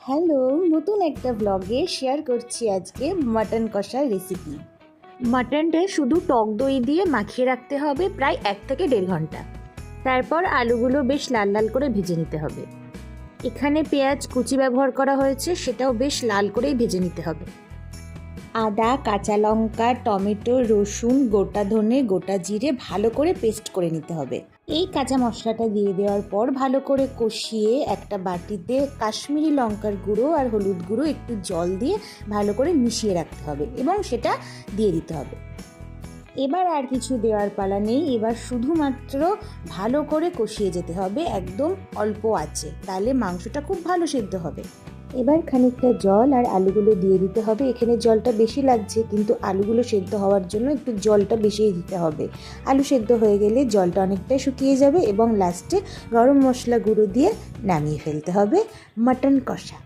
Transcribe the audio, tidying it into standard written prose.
Hello, নতুন একটা ব্লগে শেয়ার করছি আজকে মাটন কষার রেসিপি। মাটনটা শুধু টক দই দিয়ে মাখিয়ে রাখতে হবে প্রায় 1 থেকে 1.5 ঘন্টা। তারপর আলুগুলো বেশ লাল লাল করে ভেজে নিতে হবে। এখানে পেঁয়াজ কুচি ব্যবহার করা হয়েছে, সেটাও বেশ লাল করেই ভেজে নিতে হবে। আদা, কাঁচা লঙ্কা, টমেটো, রসুন, গোটা ধনে, গোটা জিরে ভালো করে পেস্ট করে নিতে হবে। এই কাঁচা মশলাটা দিয়ে দেওয়ার পর ভালো করে কষিয়ে একটা বাটিতে কাশ্মীরি লঙ্কার গুঁড়ো আর হলুদ গুঁড়ো একটু জল দিয়ে ভালো করে মিশিয়ে রাখতে হবে এবং সেটা দিয়ে দিতে হবে। এবার আর কিছু দেওয়ার পালা নেই, এবার শুধুমাত্র ভালো করে কষিয়ে যেতে হবে একদম অল্প আঁচে, তাহলে মাংসটা খুব ভালো সেদ্ধ হবে। এবার খানিকটা জল আর আলুগুলো দিয়ে দিতে হবে। এখানে জলটা বেশি লাগছে, কিন্তু আলুগুলো সেদ্ধ হওয়ার জন্য একটু জলটা বেশিই দিতে হবে। আলু সেদ্ধ হয়ে গেলে জলটা অনেকটাই শুকিয়ে যাবে এবং লাস্টে গরম মশলা গুঁড়ো দিয়ে নামিয়ে ফেলতে হবে মাটন কষা।